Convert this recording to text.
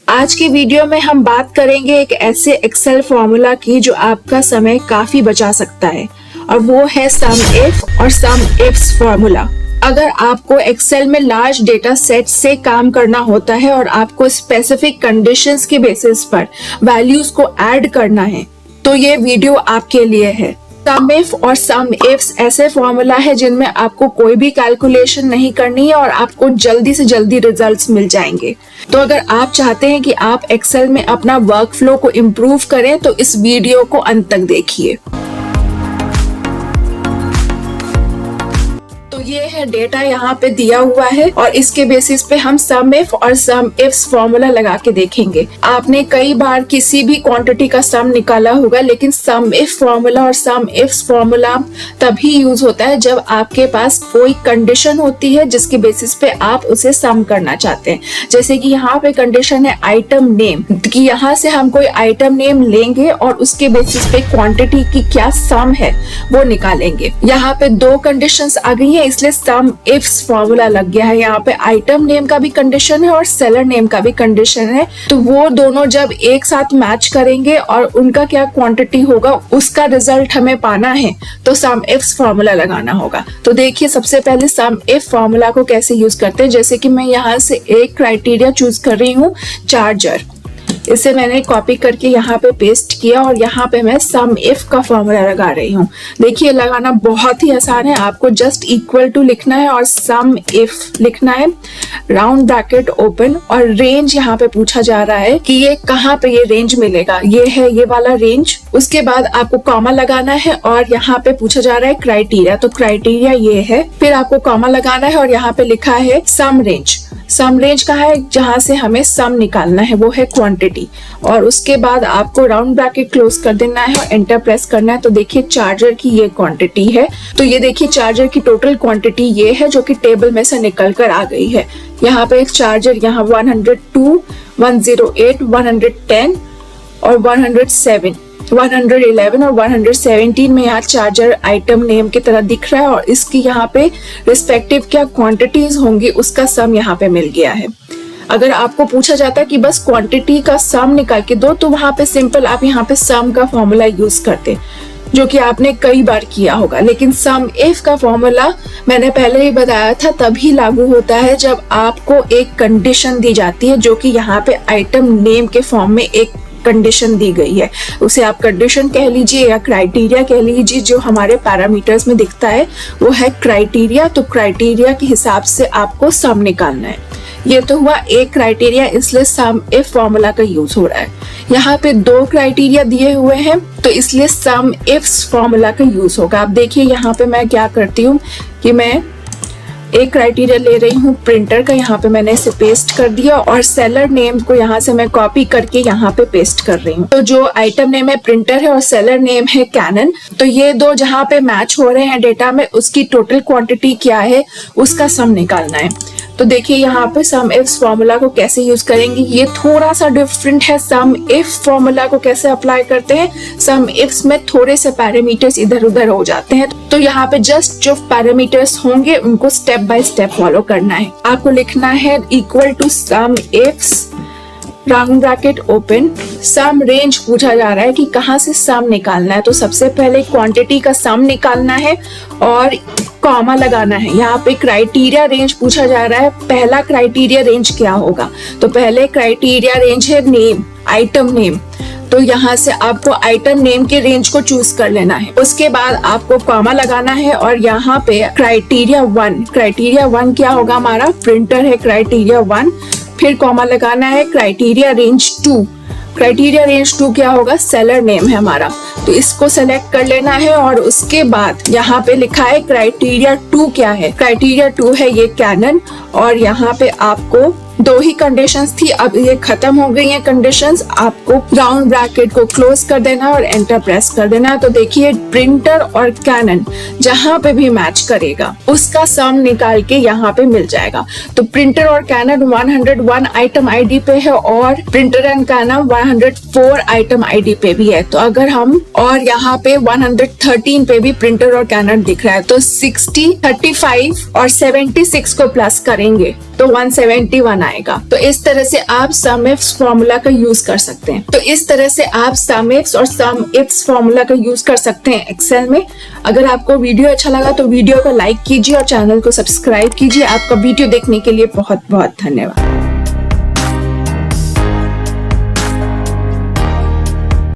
आज की वीडियो में हम बात करेंगे एक ऐसे एक्सेल फॉर्मूला की जो आपका समय काफी बचा सकता है और वो है सम इफ और सम इफ्स फॉर्मूला। अगर आपको एक्सेल में लार्ज डेटा सेट से काम करना होता है और आपको स्पेसिफिक कंडीशंस के बेसिस पर वैल्यूज को ऐड करना है तो ये वीडियो आपके लिए है। सम इफ और सम इफ्स ऐसे फॉर्मूला है जिनमें आपको कोई भी कैलकुलेशन नहीं करनी है और आपको जल्दी से जल्दी रिजल्ट्स मिल जाएंगे। तो अगर आप चाहते हैं कि आप एक्सेल में अपना वर्क फ्लो को इम्प्रूव करें तो इस वीडियो को अंत तक देखिए। ये है डेटा यहाँ पे दिया हुआ है और इसके बेसिस पे हम सम इफ और सम इफ्स फॉर्मूला लगा के देखेंगे। आपने कई बार किसी भी क्वांटिटी का सम निकाला होगा, लेकिन सम इफ फॉर्मूला और सम इफ्स फॉर्मूला तभी यूज होता है जब आपके पास कोई कंडीशन होती है जिसके बेसिस पे आप उसे सम करना चाहते हैं। जैसे कि यहाँ पे कंडीशन है आइटम नेम, कि यहाँ से हम कोई आइटम नेम लेंगे और उसके बेसिस पे क्वांटिटी की क्या सम है वो निकालेंगे। यहाँ पे दो कंडीशंस आ गई है, इसलिए सम इफ्स फॉर्मूला लग गया है। यहाँ पे आइटम नेम का भी कंडीशन है और सेलर नेम का भी कंडीशन है, तो वो दोनों जब एक साथ मैच करेंगे और उनका क्या क्वांटिटी होगा उसका रिजल्ट हमें पाना है तो सम इफ्स फॉर्मूला लगाना होगा। तो देखिए सबसे पहले सम इफ फॉर्मूला को कैसे यूज करते हैं। जैसे कि मैं यहाँ से एक क्राइटेरिया चूज कर रही हूँ, चार्जर। इसे मैंने कॉपी करके यहाँ पे पेस्ट किया और यहाँ पे मैं सम इफ का फॉर्मूला लगा रही हूँ। देखिए लगाना बहुत ही आसान है, आपको जस्ट इक्वल टू लिखना है और सम इफ लिखना है, राउंड ब्रैकेट ओपन, और रेंज यहाँ पे पूछा जा रहा है कि ये कहाँ पे ये रेंज मिलेगा, ये है ये वाला रेंज। उसके बाद आपको कॉमा लगाना है और यहाँ पे पूछा जा रहा है क्राइटेरिया, तो क्राइटेरिया ये है। फिर आपको कॉमा लगाना है और यहाँ पे लिखा है सम रेंज। सम रेंज का है जहां से हमें सम निकालना है, वो है क्वांटिटी। और उसके बाद आपको राउंड ब्रैकेट क्लोज कर देना है और एंटर प्रेस करना है। तो देखिए चार्जर की ये क्वांटिटी है, तो ये देखिए चार्जर की टोटल क्वांटिटी ये है जो कि टेबल में से निकल कर आ गई है। यहाँ पे एक चार्जर यहाँ 102, 108, 110 और 107, 111 और 117 में यहाँ चार्जर आइटम नेम की तरह दिख रहा है और इसकी यहाँ पे रिस्पेक्टिव क्या क्वांटिटीज होंगी उसका सम यहाँ पे मिल गया है। अगर आपको पूछा जाता है कि बस क्वांटिटी का सम निकाल के दो तो वहां पे सिंपल आप यहाँ पे सम का फॉर्मूला यूज करते, जो कि आपने कई बार किया होगा। लेकिन सम इफ का फॉर्मूला मैंने पहले ही बताया था तभी लागू होता है जब आपको एक कंडीशन दी जाती है, जो कि यहाँ पे आइटम नेम के फॉर्म में एक कंडीशन दी गई है। उसे आप कंडीशन कह लीजिए या क्राइटेरिया कह लीजिए। जो हमारे पैरामीटर्स में दिखता है वो है क्राइटेरिया, तो क्राइटेरिया के हिसाब से आपको सम निकालना है। ये तो हुआ एक क्राइटेरिया, इसलिए सम इफ फॉर्मूला का यूज हो रहा है। यहाँ पे दो क्राइटेरिया दिए हुए हैं तो इसलिए सम इफ्स फॉर्मूला का यूज होगा। आप देखिए यहाँ पे मैं क्या करती हूँ कि मैं एक क्राइटेरिया ले रही हूँ प्रिंटर का, यहाँ पे मैंने इसे पेस्ट कर दिया और सेलर नेम को यहाँ से मैं कॉपी करके यहाँ पे पेस्ट कर रही हूँ। तो जो आइटम नेम है प्रिंटर है और सेलर नेम है कैनन, तो ये दो जहाँ पे मैच हो रहे हैं डेटा में उसकी टोटल क्वांटिटी क्या है उसका सम निकालना है। तो देखिए यहाँ पे सम इफ फॉर्मूला को कैसे यूज करेंगे, ये थोड़ा सा डिफरेंट है। सम इफ फॉर्मूला को कैसे अप्लाई करते हैं, सम इफ्स में थोड़े से पैरामीटर्स इधर उधर हो जाते हैं, तो यहाँ पे जस्ट जो पैरामीटर्स होंगे उनको स्टेप बाय स्टेप फॉलो करना है। आपको लिखना है equal to SUMIFS, round bracket open, sum range पूछा जा रहा है कि कहाँ से सम निकालना है। तो सबसे पहले क्वांटिटी का सम निकालना है और कॉमा लगाना है। यहाँ पे क्राइटेरिया रेंज पूछा जा रहा है, पहला क्राइटेरिया रेंज क्या होगा, तो पहले क्राइटेरिया रेंज है नेम, आइटम नेम, तो यहाँ से आपको आइटम नेम के रेंज को चूज कर लेना है। उसके बाद आपको कॉमा लगाना है और यहाँ पे क्राइटेरिया वन क्या होगा, हमारा प्रिंटर है क्राइटेरिया 1, फिर कॉमा लगाना है क्राइटेरिया रेंज 2, क्राइटेरिया रेंज 2 क्या होगा, सेलर नेम है हमारा, तो इसको सेलेक्ट कर लेना है। और उसके बाद यहाँ पे लिखा है क्राइटेरिया 2 क्या है, क्राइटेरिया 2 है ये कैनन, और यहाँ पे आपको दो ही कंडीशंस थी, अब ये खत्म हो गई हैं कंडीशंस। आपको राउंड ब्रैकेट को क्लोज कर देना और एंटर प्रेस कर देना। तो देखिए प्रिंटर और कैनन जहां पे भी मैच करेगा उसका सम निकाल के यहाँ पे मिल जाएगा। तो प्रिंटर और कैनन 101 आइटम आईडी पे है और printer and Canon 104 item ID पे भी है। तो अगर हम और यहाँ पे 113 पे भी प्रिंटर और कैनन दिख रहा है, तो 60, 35 और 76 को प्लस करेंगे तो 171 आएगा। तो इस तरह से आप सम इफ्स फॉर्मूला का यूज कर सकते हैं। तो इस तरह से आप सम इफ्स और सम इफ्स फॉर्मूला का यूज कर सकते हैं एक्सेल में। अगर आपको वीडियो अच्छा लगा तो वीडियो को लाइक कीजिए और चैनल को सब्सक्राइब कीजिए। आपका वीडियो देखने के लिए बहुत बहुत धन्यवाद।